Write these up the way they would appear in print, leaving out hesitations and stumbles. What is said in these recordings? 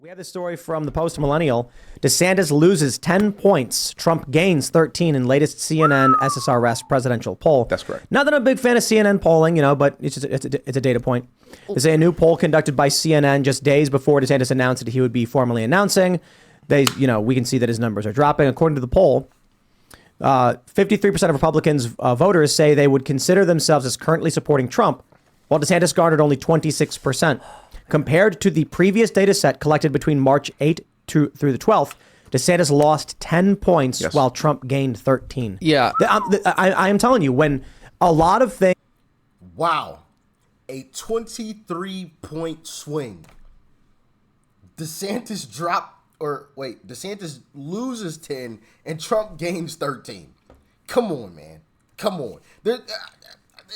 We have this story from the Post Millennial. DeSantis loses 10 points. Trump gains 13 in latest CNN SSRS presidential poll. That's correct. Not that I'm a big fan of CNN polling, but it's a data point. They say a new poll conducted by CNN just days before DeSantis announced that he would be formally announcing. We can see that his numbers are dropping. According to the poll, 53% of Republicans voters say they would consider themselves as currently supporting Trump, while DeSantis garnered only 26%. Compared to the previous data set collected between March 8th through the 12th, DeSantis lost 10 points while Trump gained 13. Yeah. I am telling you, when a lot of things... Wow. A 23-point swing. DeSantis loses 10 and Trump gains 13. Come on, man. Come on.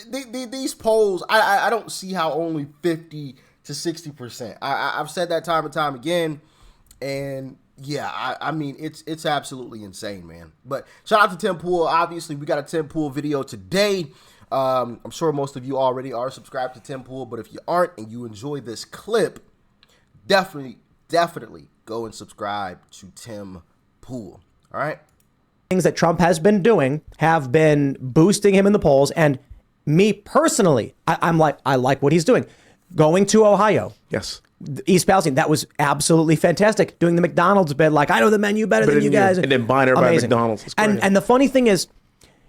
These polls, I don't see how only 50 to 60%. I've said that time and time again, and yeah, I mean it's absolutely insane, man. But shout out to Tim Pool. Obviously, we got a Tim Pool video today. I'm sure most of you already are subscribed to Tim Pool, but if you aren't and you enjoy this clip, definitely go and subscribe to Tim Pool. All right. Things that Trump has been doing have been boosting him in the polls, and me personally, I like what he's doing. Going to Ohio. Yes. East Palestine. That was absolutely fantastic. Doing the McDonald's bid, like, I know the menu better than you guys. And then buying everybody McDonald's. And the funny thing is,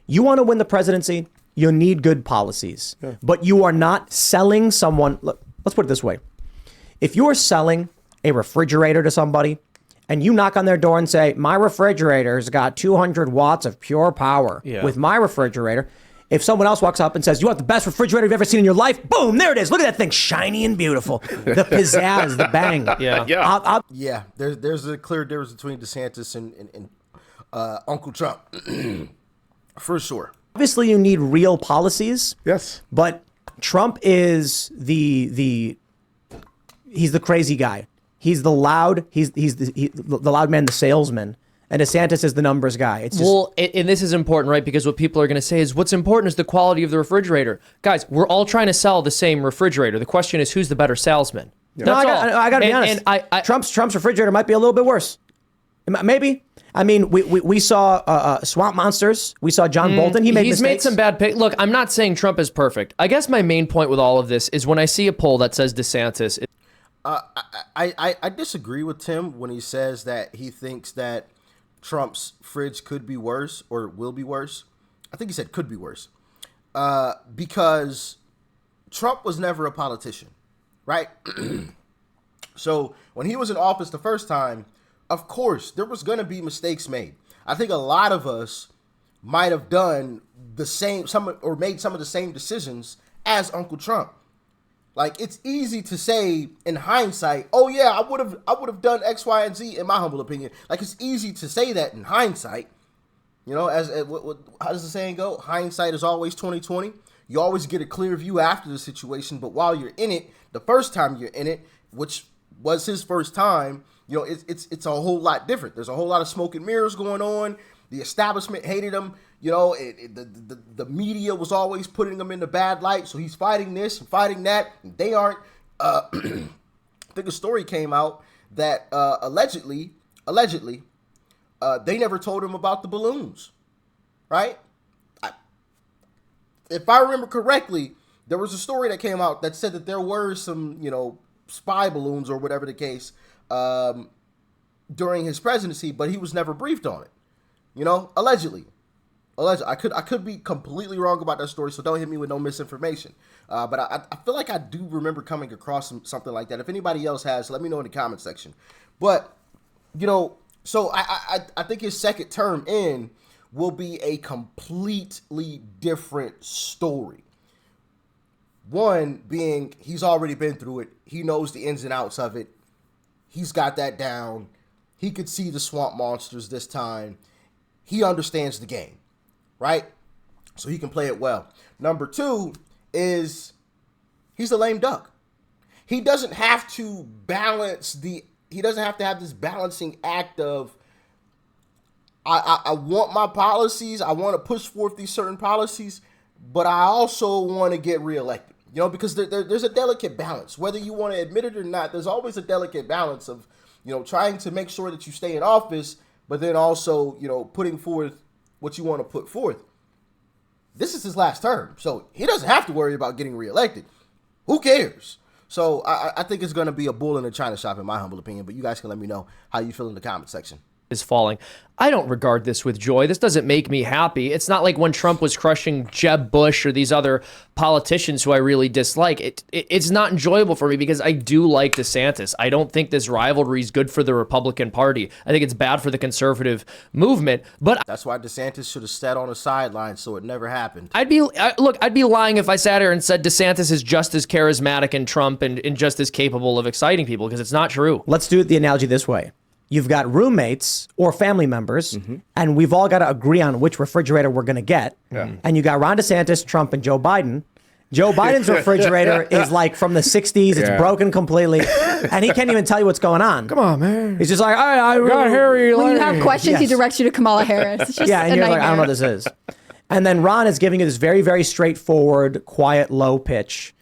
you want to win the presidency, you need good policies. Yeah. But you are not selling someone. Look, let's put it this way. If you're selling a refrigerator to somebody and you knock on their door and say, my refrigerator's got 200 watts of pure power with my refrigerator. If someone else walks up and says, you want the best refrigerator you've ever seen in your life? Boom, there it is. Look at that thing, shiny and beautiful. The pizzazz, the bang. Yeah. There's a clear difference between DeSantis and Uncle Trump. For sure. Obviously, you need real policies. Yes. But Trump is he's the crazy guy. He's the loud, he's the loud man, the salesman. And DeSantis is the numbers guy. It's just, and this is important, right? Because what people are going to say is what's important is the quality of the refrigerator. Guys, we're all trying to sell the same refrigerator. The question is who's the better salesman? Yeah. No, I got to be honest. And Trump's refrigerator might be a little bit worse. Maybe. I mean, we saw Swamp Monsters. We saw John Bolton. He's mistakes. Made some bad picks. Look, I'm not saying Trump is perfect. I guess my main point with all of this is when I see a poll that says DeSantis. I disagree with Tim when he says that he thinks that Trump's fridge could be worse or will be worse. I think he said could be worse because Trump was never a politician, right? So when he was in office the first time, of course, there was going to be mistakes made. I think a lot of us might have done made some of the same decisions as Uncle Trump. Like, it's easy to say in hindsight, oh yeah, I would have done X, Y, and Z in my humble opinion. Like, it's easy to say that in hindsight. You know, how does the saying go? Hindsight is always 20/20. You always get a clear view after the situation, but while you're in it, the first time you're in it, which was his first time, you know, it's a whole lot different. There's a whole lot of smoke and mirrors going on. The establishment hated him. You know, the media was always putting him in the bad light. So he's fighting this and fighting that. And they aren't. I think a story came out that allegedly, they never told him about the balloons, right? If I remember correctly, there was a story that came out that said that there were some, spy balloons or whatever the case during his presidency, but he was never briefed on it. Allegedly. I could be completely wrong about that story, so don't hit me with no misinformation. But I feel like I do remember coming across something like that. If anybody else has, let me know in the comment section. But, so I think his second term in will be a completely different story. One being he's already been through it. He knows the ins and outs of it. He's got that down. He could see the swamp monsters this time. He understands the game, right? So he can play it well. Number two is he's a lame duck. He doesn't have to have this balancing act of I want my policies, I want to push forth these certain policies, but I also want to get reelected. Because there's a delicate balance. Whether you want to admit it or not, there's always a delicate balance of, trying to make sure that you stay in office, but then also, putting forth what you want to put forth. This is his last term, so he doesn't have to worry about getting reelected. Who cares? So I think it's going to be a bull in a china shop, in my humble opinion. But you guys can let me know how you feel in the comment section. Is falling. I don't regard this with joy. This doesn't make me happy. It's not like when Trump was crushing Jeb Bush or these other politicians who I really dislike. It's not enjoyable for me because I do like DeSantis. I don't think this rivalry is good for the Republican Party. I think it's bad for the conservative movement. But that's why DeSantis should have sat on the sidelines so it never happened. I'd be lying if I sat here and said DeSantis is just as charismatic and Trump and just as capable of exciting people, because it's not true. Let's do the analogy this way. You've got roommates or family members, and we've all got to agree on which refrigerator we're going to get. Yeah. And you got Ron DeSantis, Trump, and Joe Biden. Joe Biden's refrigerator is like from the 60s. It's broken completely. And he can't even tell you what's going on. Come on, man. He's just like, I got Harry. When you have questions, he directs you to Kamala Harris. It's just and you're like, I don't know what this is. And then Ron is giving you this very, very straightforward, quiet, low pitch.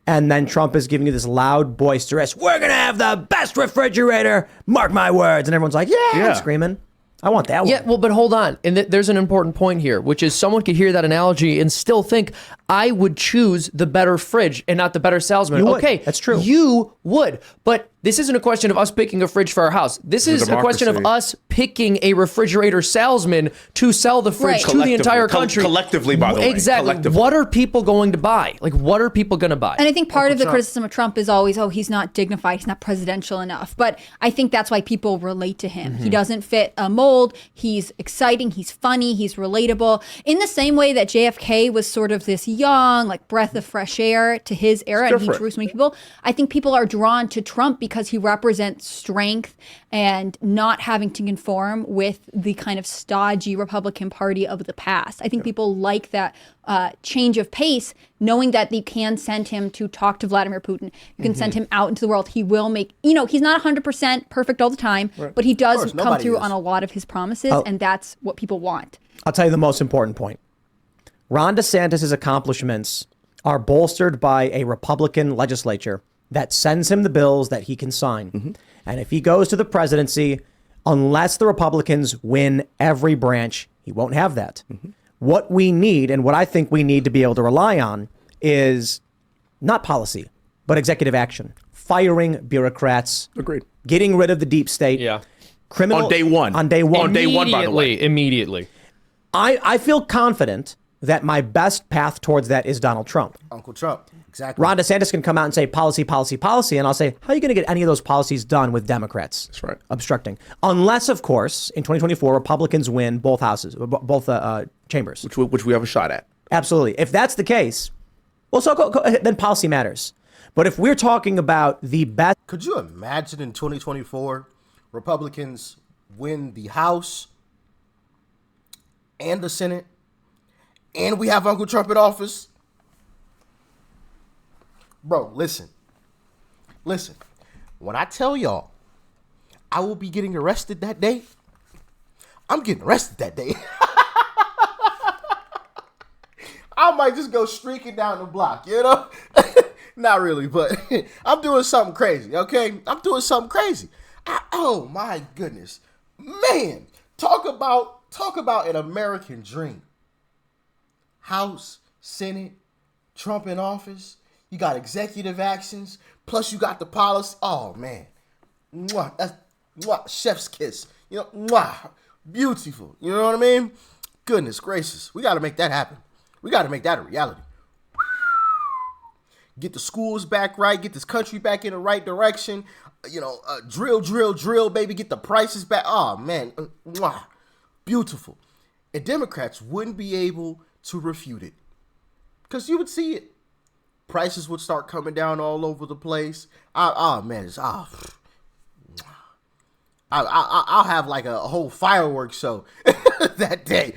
And then Trump is giving you this loud, boisterous, we're going to have the best refrigerator, mark my words. And everyone's like, yeah. I'm screaming. I want that one. Yeah, well, but hold on. And there's an important point here, which is someone could hear that analogy and still think, I would choose the better fridge and not the better salesman. You would. Okay, that's true. You would. But this isn't a question of us picking a fridge for our house. This is a question of us picking a refrigerator salesman to sell the fridge to the entire country. Collectively, by the way. Exactly. Collectively. What are people going to buy? Like, what are people going to buy? And I think part of the criticism of Trump is always, he's not dignified, he's not presidential enough. But I think that's why people relate to him. He doesn't fit a mold. He's exciting. He's funny. He's relatable. In the same way that JFK was sort of this young, like breath of fresh air to his era, and he drew so many people. I think people are drawn to Trump because he represents strength and not having to conform with the kind of stodgy Republican Party of the past. I think people like that change of pace, knowing that you can send him to talk to Vladimir Putin. You can send him out into the world. He will make, he's not 100% perfect all the time, but he does come through on a lot of his promises, and that's what people want. I'll tell you the most important point. Ron DeSantis' accomplishments are bolstered by a Republican legislature that sends him the bills that he can sign. And if he goes to the presidency, unless the Republicans win every branch, he won't have that. What we need, and what I think we need to be able to rely on, is not policy, but executive action. Firing bureaucrats. Agreed. Getting rid of the deep state. Yeah. Criminal on day one. On day one. On day one, by the way. Immediately. I feel confident that my best path towards that is Donald Trump. Uncle Trump. Exactly. Ron DeSantis can come out and say policy, policy, policy. And I'll say, how are you going to get any of those policies done with Democrats? That's right. Obstructing. Unless, of course, in 2024, Republicans win both houses, both chambers. Which we have a shot at. Absolutely. If that's the case, well, then policy matters. But if we're talking about the best. Could you imagine in 2024, Republicans win the House and the Senate, and we have Uncle Trump in office? Bro, listen. When I tell y'all I will be getting arrested that day, I'm getting arrested that day. I might just go streaking down the block, Not really, but I'm doing something crazy, okay? I'm doing something crazy. Oh my goodness. Man, talk about an American dream. House, Senate, Trump in office. You got executive actions, plus you got the policy. Oh man, that's chef's kiss. Beautiful. You know what I mean? Goodness gracious, we got to make that happen. We got to make that a reality. Get the schools back right. Get this country back in the right direction. Drill, baby. Get the prices back. Oh man, beautiful. And Democrats wouldn't be able to refute it because you would see it. Prices would start coming down all over the place. I'll have like a whole fireworks show that day.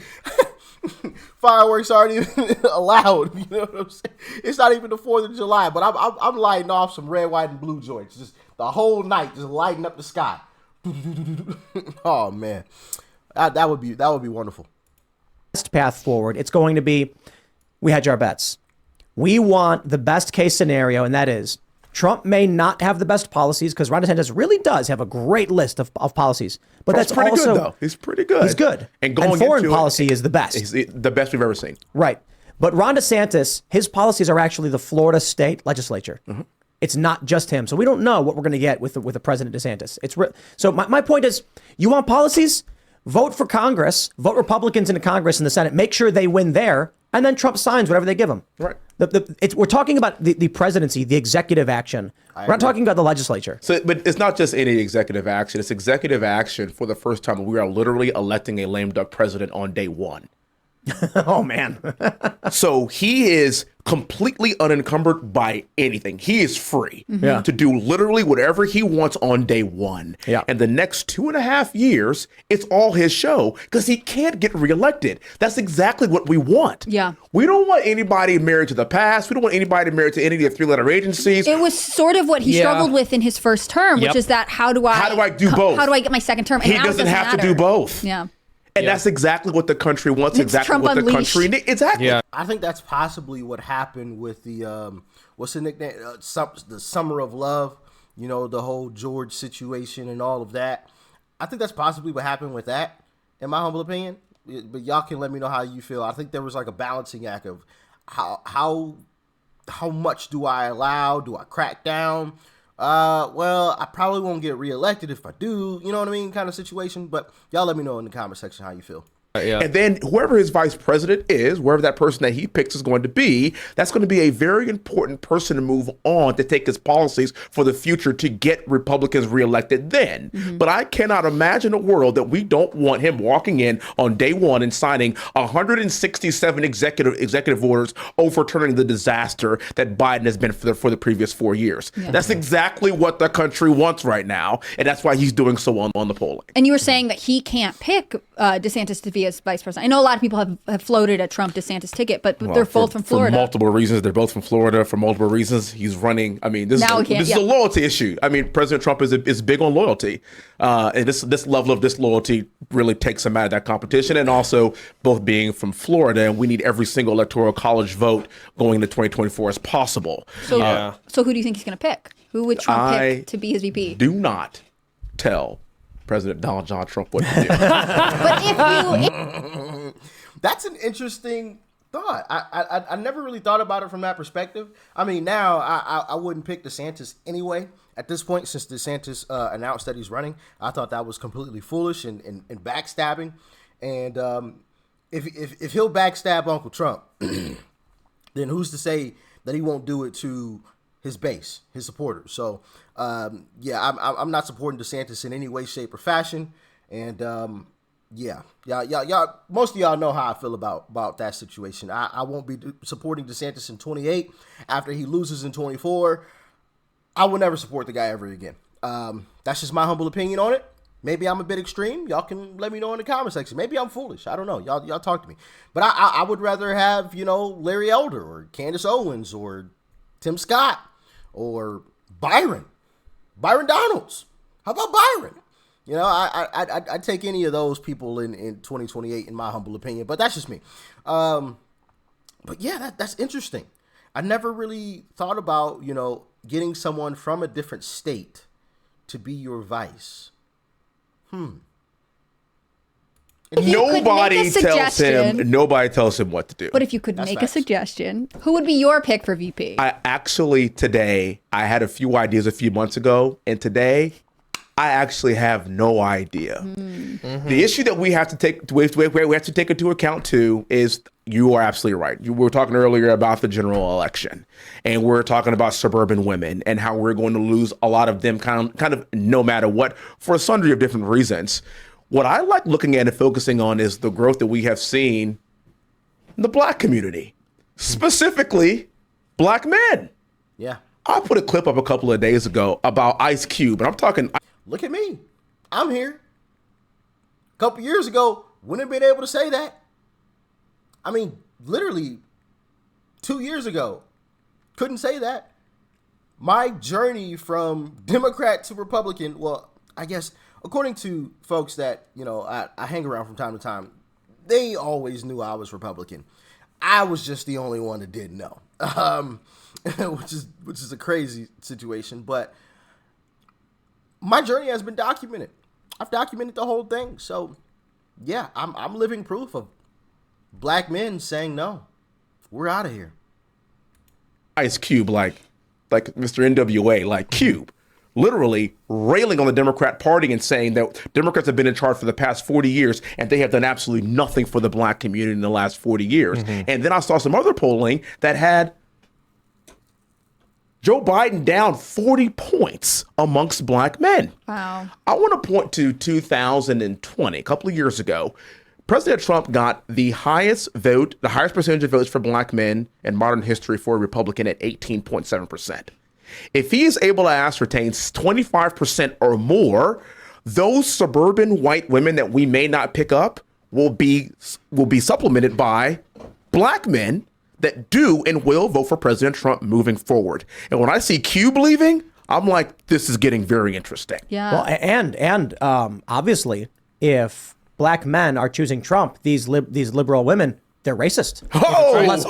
Fireworks aren't even allowed. You know what I'm saying? It's not even the 4th of July, but I'm lighting off some red, white, and blue joints. Just the whole night, just lighting up the sky. Oh man, that would be wonderful. Best path forward. It's going to be, we hedge our bets. We want the best case scenario, and that is Trump may not have the best policies because Ron DeSantis really does have a great list of policies. But Trump's that's pretty also good, though. He's pretty good. He's good. And going foreign into policy it, is the best. He's the best we've ever seen. Right. But Ron DeSantis, his policies are actually the Florida state legislature. It's not just him. So we don't know what we're going to get with the President DeSantis. So my point is, you want policies? Vote for Congress, vote Republicans into Congress and the Senate, make sure they win there, and then Trump signs whatever they give him. Right. We're talking about the presidency, the executive action. We're not talking about the legislature. So, but it's not just any executive action. It's executive action for the first time. We are literally electing a lame duck president on day one. Oh, man. So he is completely unencumbered by anything. He is free to do literally whatever he wants on day one. Yeah. And the next 2.5 years, it's all his show because he can't get reelected. That's exactly what we want. Yeah. We don't want anybody married to the past. We don't want anybody married to any of the three-letter agencies. It was sort of what he struggled with in his first term, which is that how do I do both? How do I get my second term? And He now it doesn't have to matter. do both. Yeah. And that's exactly what the country wants. It's Exactly Trump what the unleashed. country needs. Exactly. Yeah. I think that's possibly what happened with the what's the nickname? The Summer of Love. You know, the whole George situation and all of that. I think that's possibly what happened with that, in my humble opinion. But y'all can let me know how you feel. I think there was like a balancing act of how much do I allow? Do I crack down? Well, I probably won't get reelected if I do. You know what I mean? Kind of situation. But y'all let me know in the comment section how you feel. And then whoever his vice president is, wherever that person that he picks is going to be, that's going to be a very important person to move on to take his policies for the future to get Republicans reelected then. But I cannot imagine a world that we don't want him walking in on day one and signing 167 executive orders overturning the disaster that Biden has been for the previous 4 years. Yeah. That's exactly what the country wants right now. And that's why he's doing so well on the polling. And you were saying that he can't pick DeSantis to be as vice president. I know a lot of people have floated a Trump DeSantis ticket, but they're both from Florida. For multiple reasons. They're both from Florida for multiple reasons. He's running. I mean, this is a loyalty issue. I mean, President Trump is big on loyalty. And this level of disloyalty really takes him out of that competition. And also both being from Florida, and we need every single electoral college vote going into 2024 as possible. So, so who do you think he's going to pick? Who would Trump pick to be his VP? Do not tell President Donald John Trump what to do. But if you... That's an interesting thought. I never really thought about it from that perspective. I mean, now I wouldn't pick DeSantis anyway. At this point, since DeSantis announced that he's running, I thought that was completely foolish and backstabbing. And if he'll backstab Uncle Trump, then who's to say that he won't do it to his base, his supporters? So, yeah, I'm not supporting DeSantis in any way, shape, or fashion. And yeah, y'all, most of y'all know how I feel about that situation. I won't be supporting DeSantis in 28 after he loses in 24. I will never support the guy ever again. That's just my humble opinion on it. Maybe I'm a bit extreme. Y'all can let me know in the comment section. Maybe I'm foolish. I don't know. Y'all talk to me. But I would rather have, Larry Elder or Candace Owens or Tim Scott or Byron Donalds. How about Byron? I'd take any of those people in 2028, in my humble opinion. But that's just me. But yeah, that's interesting. I never really thought about, getting someone from a different state to be your vice. Nobody tells him what to do. But if you could make a suggestion, who would be your pick for VP? Today, I had a few ideas a few months ago, and today, I actually have no idea. The issue that we have to take into account too is, you are absolutely right. We were talking earlier about the general election, and we're talking about suburban women and how we're going to lose a lot of them kind of no matter what, for a sundry of different reasons. What I like looking at and focusing on is the growth that we have seen in the Black community, specifically Black men. Yeah. I put a clip up a couple of days ago about Ice Cube, and I'm talking. Look at me. I'm here. A couple years ago, wouldn't have been able to say that. I mean, literally 2 years ago, couldn't say that. My journey from Democrat to Republican, well, I guess, according to folks that, I hang around from time to time, they always knew I was Republican. I was just the only one that didn't know, which is a crazy situation. But my journey has been documented. I've documented the whole thing. So yeah, I'm living proof of black men saying no. We're out of here. Ice Cube, like Mr. NWA, like Cube, literally railing on the Democrat Party and saying that Democrats have been in charge for the past 40 years and they have done absolutely nothing for the black community in the last 40 years. And then I saw some other polling that had Joe Biden down 40 points amongst black men. Wow. I want to point to 2020, a couple of years ago. President Trump got the highest percentage of votes for black men in modern history for a Republican at 18.7%. If he is able to ascertain 25% or more, those suburban white women that we may not pick up will be supplemented by black men that do and will vote for President Trump moving forward. And when I see Cube leaving, I'm like, this is getting very interesting. Yeah. Well, and obviously, if black men are choosing Trump, these liberal women, they're racist. Oh! Unless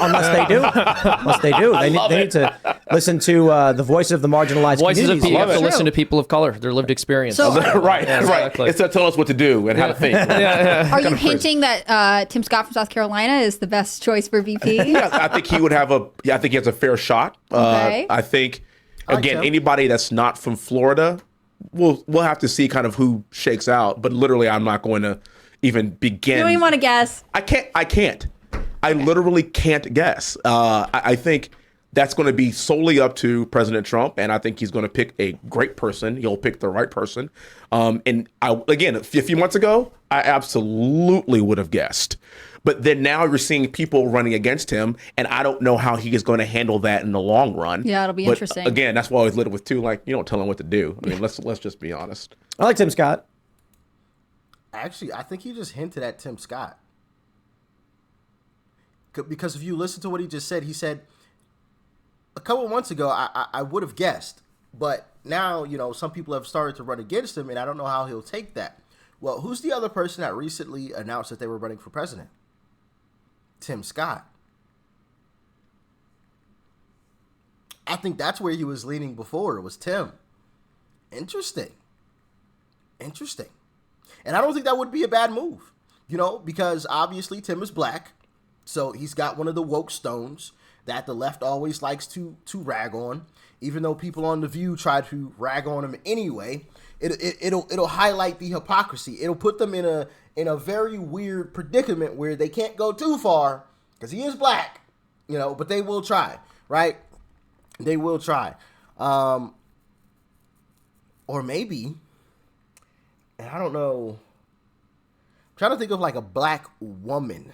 they do. They need to listen to the voice of the marginalized Voices of communities. people. You have to True. listen to people of color, their lived experience. So- Right, Yeah, right. exactly. It's to tell us what to do and how to think. Are you hinting that Tim Scott from South Carolina is the best choice for VP? Yeah, I think he would have I think he has a fair shot. Okay. I think, again, Tim. anybody that's not from Florida, we'll have to see kind of who shakes out. But literally, I'm not going to even begin. You don't even want to guess. I can't. I literally can't guess. I think that's going to be solely up to President Trump, and I think he's going to pick a great person. He'll pick the right person. And again, a few months ago, I absolutely would have guessed. But then now you're seeing people running against him, and I don't know how he is going to handle that in the long run. Yeah, it'll be But interesting. Again, that's why I always lit it with two. Like, you don't tell him what to do. I mean, let's just be honest. I like Tim Scott. Actually, I think he just hinted at Tim Scott. Because if you listen to what he just said, he said, a couple of months ago, I would have guessed. But now, some people have started to run against him, and I don't know how he'll take that. Well, who's the other person that recently announced that they were running for president? Tim Scott. I think that's where he was leaning before. It was Tim. Interesting. And I don't think that would be a bad move, because obviously Tim is black. So he's got one of the woke stones that the left always likes to rag on. Even though people on The View try to rag on him anyway, it'll highlight the hypocrisy. It'll put them in a very weird predicament where they can't go too far because he is black, but they will try, right? They will try. Or maybe, and I don't know, I'm trying to think of like a black woman.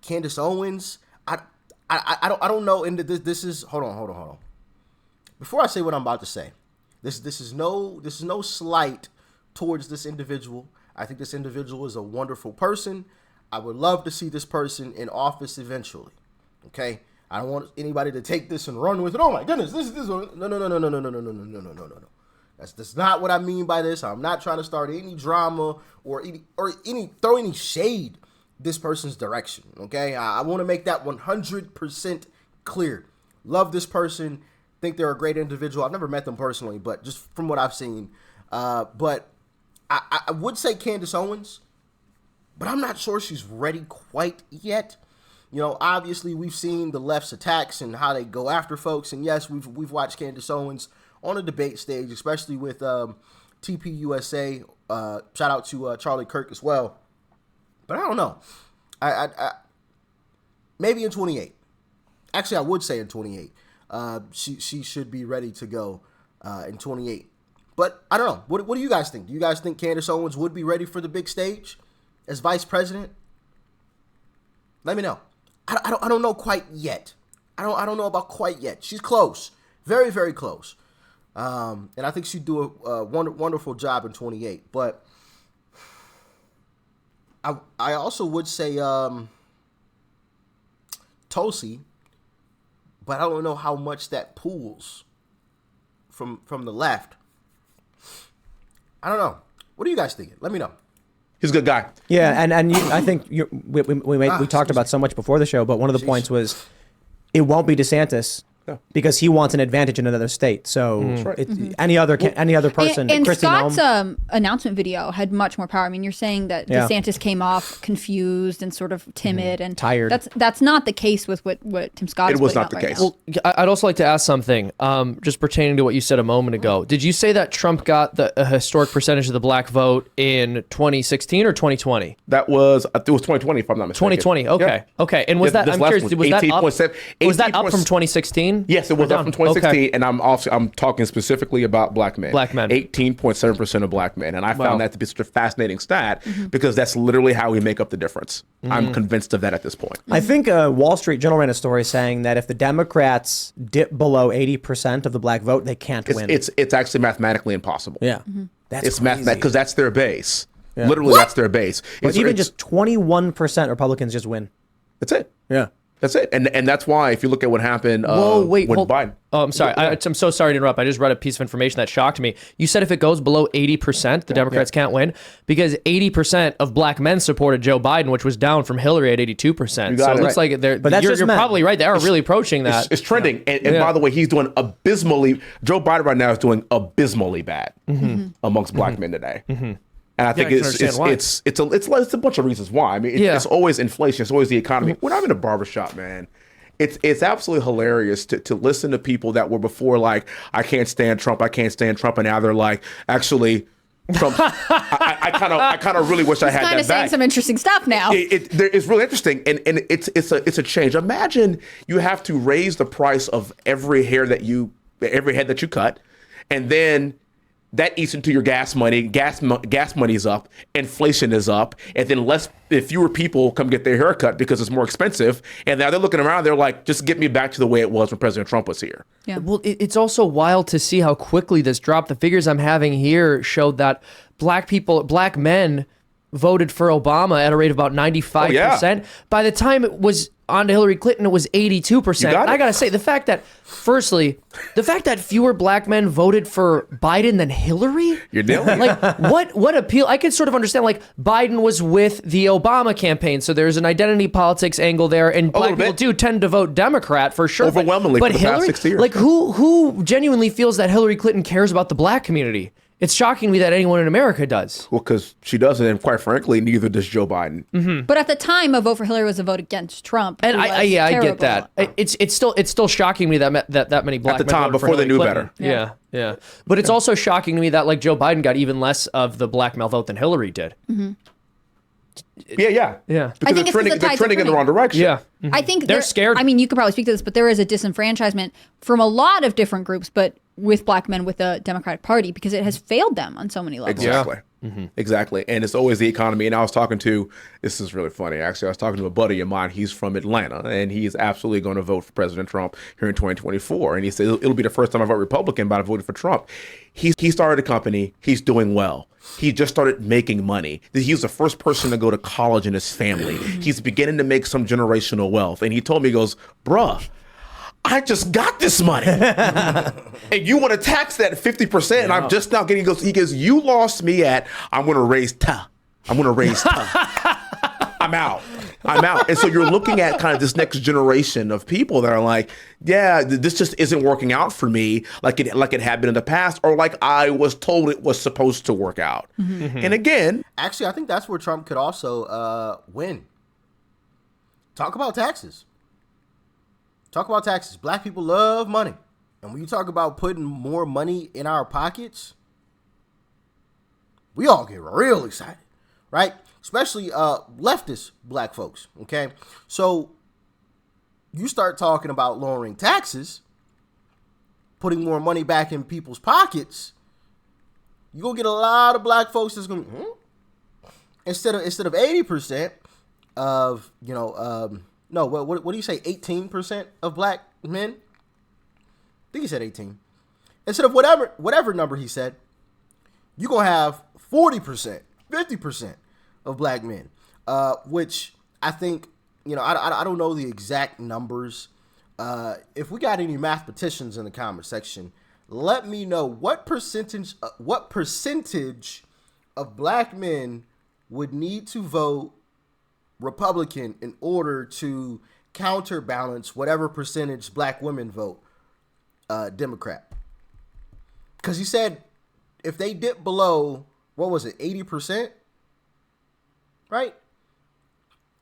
Candace Owens, I don't know. And this is hold on. Before I say what I'm about to say, this is no slight towards this individual. I think this individual is a wonderful person. I would love to see this person in office eventually. Okay, I don't want anybody to take this and run with it. Oh my goodness, this no. That's not what I mean by this. I'm not trying to start any drama or throw any shade this person's direction, okay? I want to make that 100% clear. Love this person. Think they're a great individual. I've never met them personally, but just from what I've seen. But I would say Candace Owens, but I'm not sure she's ready quite yet. Obviously we've seen the left's attacks and how they go after folks. And yes, we've watched Candace Owens on a debate stage, especially with TPUSA. Shout out to Charlie Kirk as well. But I don't know. I maybe in 28. Actually, I would say in 28. She should be ready to go in 28. But I don't know. What do you guys think? Do you guys think Candace Owens would be ready for the big stage as vice president? Let me know. I don't know quite yet. I don't know about quite yet. She's close, very very close, and I think she'd do a wonderful job in 28. But I also would say Tulsi, but I don't know how much that pulls from the left. I don't know. What are you guys thinking? Let me know. He's a good guy. Yeah, and I think we talked about so much before the show, but one of the points was it won't be DeSantis because he wants an advantage in another state. So any other person, And Kristi Scott's Noem, announcement video had much more power. I mean, you're saying that Yeah. DeSantis came off confused and sort of timid and Tired. That's not the case with what Tim Scott. It is was putting not out the right case. now. Well, I'd also like to ask something, just pertaining to what you said a moment ago. Did you say that Trump got a historic percentage of the black vote in 2016 or 2020? That was, I think it was 2020, if I'm not mistaken. 2020. Okay. Yeah. Okay. And was Yeah, that? this I'm last curious. one, Was that up? 18.7 Was that up from 2016? Yes, it was Or up from down? 2016, Okay. and I'm talking specifically about black men. Black men. 18.7% of black men, and I Wow. found that to be such a fascinating stat because that's literally how we make up the difference. I'm convinced of that at this point. I think Wall Street Journal ran a story saying that if the Democrats dip below 80% of the black vote, they can't win. It's actually mathematically impossible. yeah, that's It's crazy. mathematic because that's their base. Literally, that's their base. But even it's- just 21% Republicans just win. that's it. Yeah. That's it. And that's why if you look at what happened Whoa, wait, when hold- Biden. Oh, I'm sorry. I'm so sorry to interrupt. I just read a piece of information that shocked me. You said if it goes below 80%, the Democrats can't win because 80% of black men supported Joe Biden, which was down from Hillary at 82%. You got So it. it looks like But that's you're just men. probably right. They are really approaching that. It's trending. And by the way, he's doing abysmally. Joe Biden right now is doing abysmally bad amongst black men today. And I think I can understand why. it's a bunch of reasons why. I mean, it's always inflation. It's always the economy. When I'm in a barbershop, man, it's absolutely hilarious to listen to people that were before like, I can't stand Trump, and now they're like, actually, Trump. I kind of really wish I had Kind that of saying back. some interesting stuff now. It's really interesting, and it's a change. Imagine you have to raise the price of every head that you cut, and then that eats into your gas money. Gas money's up, inflation is up, and then fewer people come get their hair cut because it's more expensive. And now they're looking around, they're like, just get me back to the way it was when President Trump was here. Yeah. Well, it's also wild to see how quickly this dropped. The figures I'm having here showed that black men voted for Obama at a rate of about 95%. By the time it was on to Hillary Clinton, it was 82%. got it. I got to say, the fact that fewer black men voted for Biden than Hillary, You're nailing it. like what appeal? I could sort of understand, like, Biden was with the Obama campaign, so there's an identity politics angle there, and black little people bit. do tend to vote Democrat for sure. Overwhelmingly but for the past Hillary, 60 years. like, who genuinely feels that Hillary Clinton cares about the black community? It's shocking me that anyone in America does. Well, because she doesn't, and quite frankly, neither does Joe Biden. But at the time, a vote for Hillary was a vote against Trump. And who I was get that. terrible. It's still shocking me that many black the men time, voted for before they Hillary knew Clinton. better. Yeah. But it's also shocking to me that like Joe Biden got even less of the black male vote than Hillary did. Yeah. Yeah. Because think it's 'cause the they're tides are trending in the turning. wrong direction. Yeah. I think They're scared. I mean, you could probably speak to this, but there is a disenfranchisement from a lot of different groups, but with black men with the Democratic Party because it has failed them on so many levels. Exactly. Exactly. And it's always the economy. And I was talking to, this is really funny, actually. I was talking to a buddy of mine. He's from Atlanta, and he's absolutely going to vote for President Trump here in 2024. And he said, it'll be the first time I vote Republican, but I voted for Trump. He started a company. He's doing well. He just started making money. He was the first person to go to college in his family. He's beginning to make some generational wealth. And he told me, he goes, bruh, I just got this money. And you want to tax that 50%, and I'm just now getting, he goes, you lost me at, I'm going to raise ta. I'm out. And so you're looking at kind of this next generation of people that are like, yeah, this just isn't working out for me like it had been in the past, or like I was told it was supposed to work out. And again, Actually, I think that's where Trump could also win. Talk about taxes. Black people love money. And when you talk about putting more money in our pockets, we all get real excited, right? Especially leftist black folks, okay? So you start talking about lowering taxes, putting more money back in people's pockets, you're going to get a lot of black folks that's going to, instead of 80% of, no, what do you say, 18% of black men? I think he said 18. Instead of whatever number he said, you're going to have 40%, 50% of black men, which I think, I don't know the exact numbers. If we got any mathematicians in the comment section, let me know what percentage of black men would need to vote Republican in order to counterbalance whatever percentage black women vote Democrat. Because he said if they dip below, what was it, 80%? Right?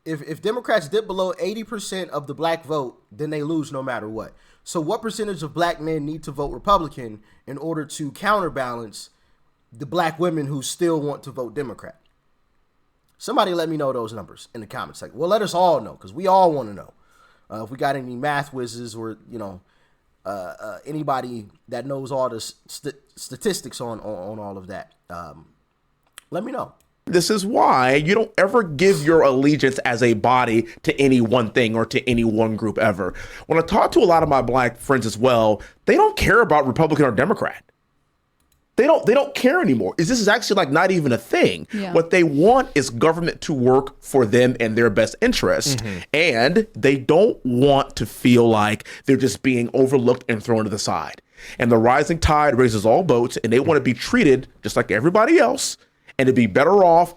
If Democrats dip below 80% of the black vote, then they lose no matter what. So what percentage of black men need to vote Republican in order to counterbalance the black women who still want to vote Democrat? Somebody let me know those numbers in the comments. Like, well, let us all know, because we all want to know. If we got any math whizzes or, anybody that knows all the statistics on all of that, let me know. This is why you don't ever give your allegiance as a body to any one thing or to any one group ever. When I talk to a lot of my black friends as well, they don't care about Republican or Democrat. They don't care anymore. This is actually like not even a thing. Yeah. What they want is government to work for them and their best interest. And they don't want to feel like they're just being overlooked and thrown to the side. And the rising tide raises all boats, and they want to be treated just like everybody else and to be better off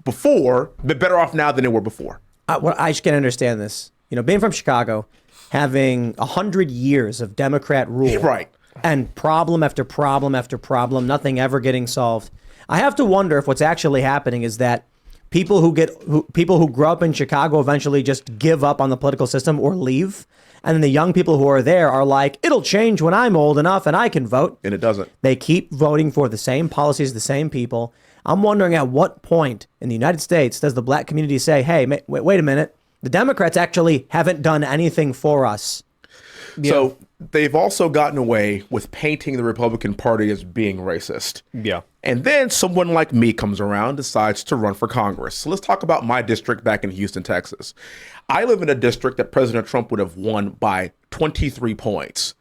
now than they were before. I just can't understand this. Being from Chicago, having 100 years of Democrat rule. Right. And problem after problem after problem, nothing ever getting solved. I have to wonder if what's actually happening is that people who grow up in Chicago eventually just give up on the political system or leave. And then the young people who are there are like, it'll change when I'm old enough and I can vote. And it doesn't. They keep voting for the same policies, the same people. I'm wondering at what point in the United States does the black community say, hey, wait a minute, the Democrats actually haven't done anything for us. So they've also gotten away with painting the Republican Party as being racist. Yeah. And then someone like me comes around, decides to run for Congress. So let's talk about my district back in Houston, Texas. I live in a district that President Trump would have won by 23 points.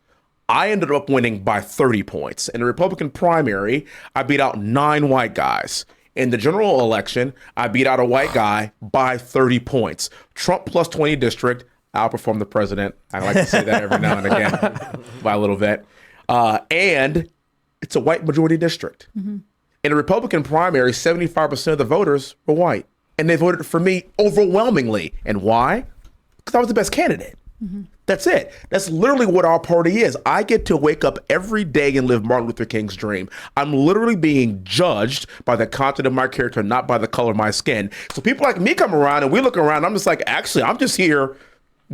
I ended up winning by 30 points. In the Republican primary, I beat out 9 white guys. In the general election, I beat out a white guy by 30 points. Trump plus 20 district, I outperformed the president. I like to say that every now and again by a little bit. And it's a white majority district. In the Republican primary, 75% of the voters were white. And they voted for me overwhelmingly. And why? Because I was the best candidate. That's it. That's literally what our party is. I get to wake up every day and live Martin Luther King's dream. I'm literally being judged by the content of my character, not by the color of my skin. So people like me come around and we look around, I'm just like, actually, I'm just here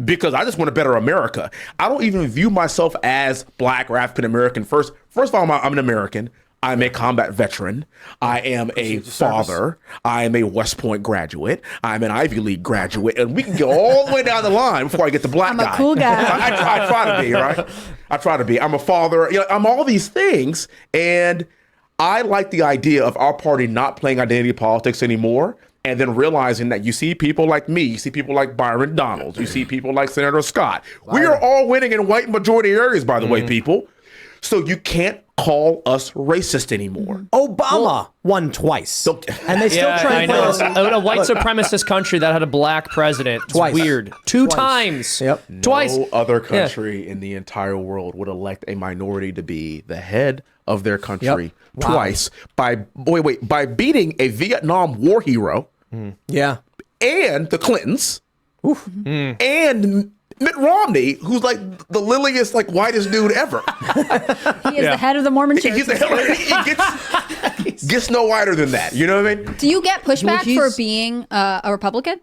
because I just want a better America. I don't even view myself as black or African American. First of all, I'm an American. I'm a combat veteran. I am a father. I am a West Point graduate. I'm an Ivy League graduate. And we can go all the way down the line before I get the black guy. I'm a cool guy. I try to be, right? I try to be. I'm a father. I'm all these things. And I like the idea of our party not playing identity politics anymore. And then realizing that you see people like me, you see people like Byron Donalds, you see people like Senator Scott. We are all winning in white majority areas, by the way, people. So you can't call us racist anymore. Obama won twice. And they still try I to play know. this. A white supremacist country that had a black president. It's Twice. weird. Two times. Yep. Twice. No other country in the entire world would elect a minority to be the head of their country twice by beating a Vietnam War hero Yeah. and the Clintons and Mitt Romney, who's like the liliest, like whitest dude ever. He is the head of the Mormon Church. He gets no whiter than that. You know what I mean? Do you get pushback He's- for being a Republican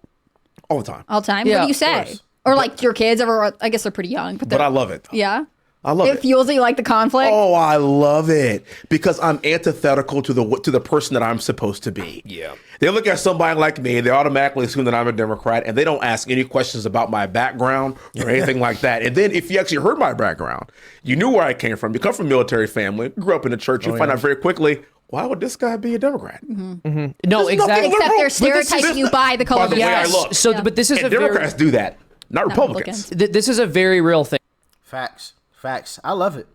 All the time. all the time? Yeah, What do you of say? course. Or like your kids, or I guess they're pretty young, but But I love it. yeah. I love It it. fuels you like the conflict. Oh, I love it because I'm antithetical to the person that I'm supposed to be. Yeah. They look at somebody like me, they automatically assume that I'm a Democrat, and they don't ask any questions about my background or anything like that. And then if you actually heard my background, you knew where I came from. You come from a military family, grew up in the church, you find out very quickly, why would this guy be a Democrat? No, There's exactly. nothing Except wrong. they're But this is- stereotyping you by the color by the of your way I skin. look. So, but this is And a very, Democrats do that, not Republicans. this is a very real thing. Facts. I love it.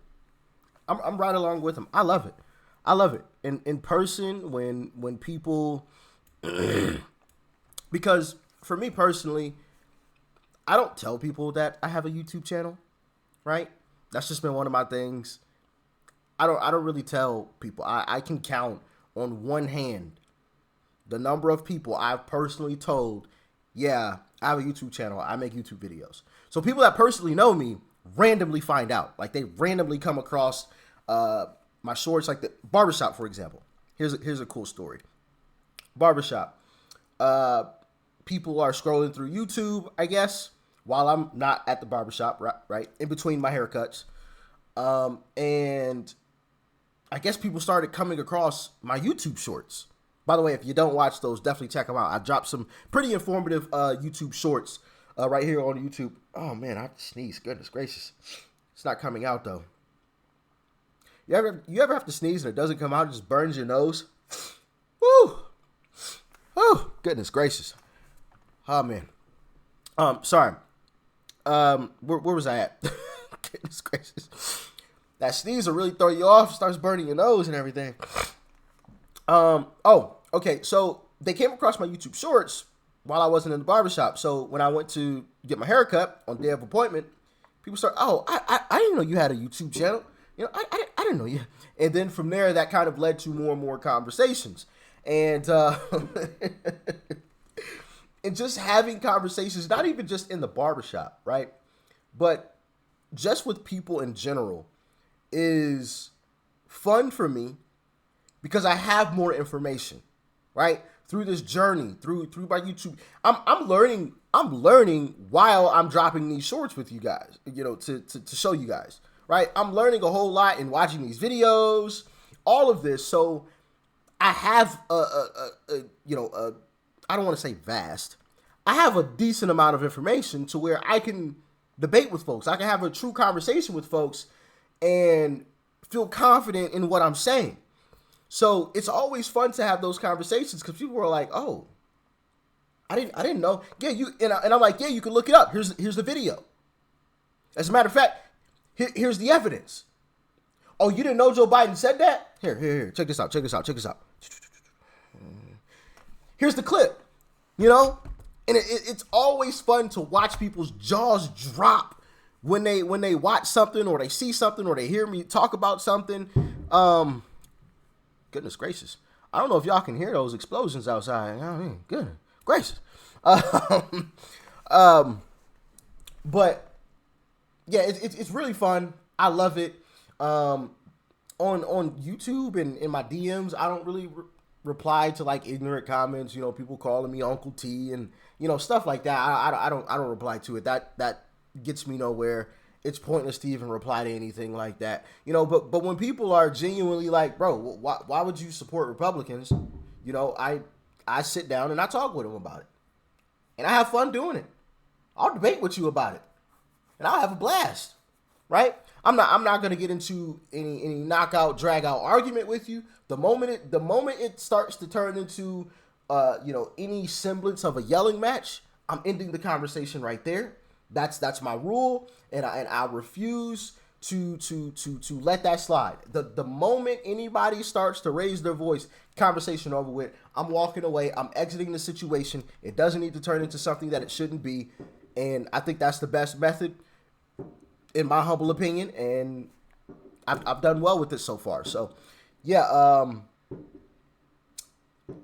I'm right along with him. I love it. In person, when people, because for me personally, I don't tell people that I have a YouTube channel, right? That's just been one of my things. I don't really tell people. I can count on one hand the number of people I've personally told, yeah, I have a YouTube channel, I make YouTube videos. So people that personally know me randomly find out. Like, they randomly come across my shorts, like the barbershop, for example. Here's a cool story. Barbershop. People are scrolling through YouTube, I guess, while I'm not at the barbershop, right? In between my haircuts. And I guess people started coming across my YouTube shorts. By the way, if you don't watch those, definitely check them out. I dropped some pretty informative YouTube shorts right here on YouTube. Oh, man, I sneeze. Goodness gracious. It's not coming out, though. You ever have to sneeze and it doesn't come out? It just burns your nose? Woo! Oh, goodness gracious. Oh, man. Sorry. Where was I at? Goodness gracious. That sneeze will really throw you off. Starts burning your nose and everything. Oh, okay. So they came across my YouTube shorts while I wasn't in the barbershop. So when I went to get my haircut on day of appointment, people start, oh, I didn't know you had a YouTube channel. You know, I didn't know you. And then from there, that kind of led to more and more conversations. And and just having conversations, not even just in the barbershop, right? But just with people in general is fun for me because I have more information, right? Through this journey, through my YouTube, I'm learning while I'm dropping these shorts with you guys, you know, to show you guys, right? I'm learning a whole lot in watching these videos, all of this. So I have I don't want to say vast. I have a decent amount of information to where I can debate with folks. I can have a true conversation with folks and feel confident in what I'm saying. So it's always fun to have those conversations because people are like, "Oh, I didn't know." Yeah, and I'm like, "Yeah, you can look it up. Here's the video." As a matter of fact, here's the evidence. Oh, you didn't know Joe Biden said that? Here. Check this out. Here's the clip. You know, and it's always fun to watch people's jaws drop when they watch something or they see something or they hear me talk about something. Goodness gracious. I don't know if y'all can hear those explosions outside. I mean, goodness gracious. But yeah, it's really fun. I love it. On YouTube and in my DMs, I don't really reply to like ignorant comments. You know, people calling me Uncle T and you know stuff like that. I don't reply to it. That gets me nowhere. It's pointless to even reply to anything like that. You know, but when people are genuinely like, bro, why would you support Republicans? You know, I sit down and I talk with them about it. And I have fun doing it. I'll debate with you about it. And I'll have a blast. Right? I'm not gonna get into any knockout, drag out argument with you. The moment it starts to turn into any semblance of a yelling match, I'm ending the conversation right there. That's my rule, and I refuse to let that slide. The moment anybody starts to raise their voice, conversation over with, I'm walking away. I'm exiting the situation. It doesn't need to turn into something that it shouldn't be, and I think that's the best method, in my humble opinion, and I've done well with it so far. So, yeah,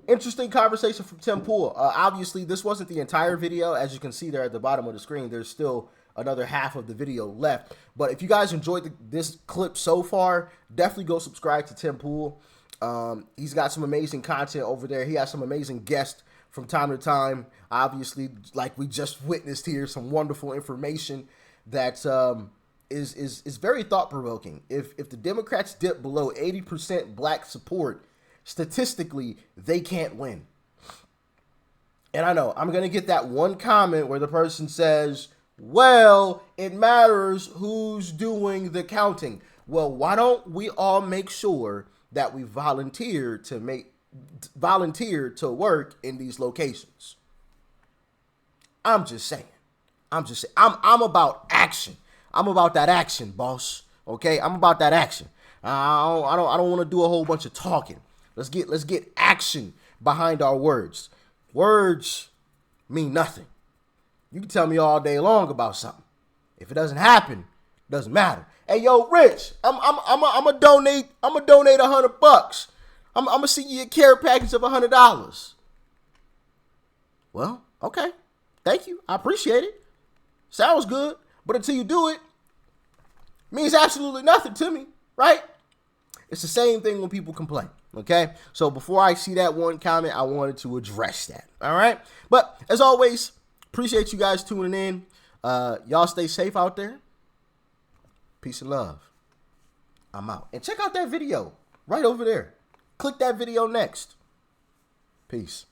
interesting conversation from Tim Pool. Obviously, this wasn't the entire video. As you can see there at the bottom of the screen, there's still another half of the video left. But if you guys enjoyed this clip so far, definitely go subscribe to Tim Pool. He's got some amazing content over there. He has some amazing guests from time to time. Obviously, like we just witnessed here, some wonderful information that is very thought-provoking. If the Democrats dip below 80% black support, statistically, they can't win. And I know, I'm going to get that one comment where the person says, well, it matters who's doing the counting. Well, why don't we all make sure that we volunteer to work in these locations? I'm just saying. I'm about action. I'm about that action, boss. Okay? I'm about that action. I don't want to do a whole bunch of talking. Let's get action behind our words. Words mean nothing. You can tell me all day long about something. If it doesn't happen, it doesn't matter. Hey, yo, Rich, I'm gonna donate $100. I'm gonna send you a care package of $100. Well, okay. Thank you. I appreciate it. Sounds good. But until you do it, means absolutely nothing to me, right? It's the same thing when people complain, okay? So before I see that one comment, I wanted to address that, all right? But as always, appreciate you guys tuning in. Y'all stay safe out there. Peace and love. I'm out. And check out that video right over there. Click that video next. Peace.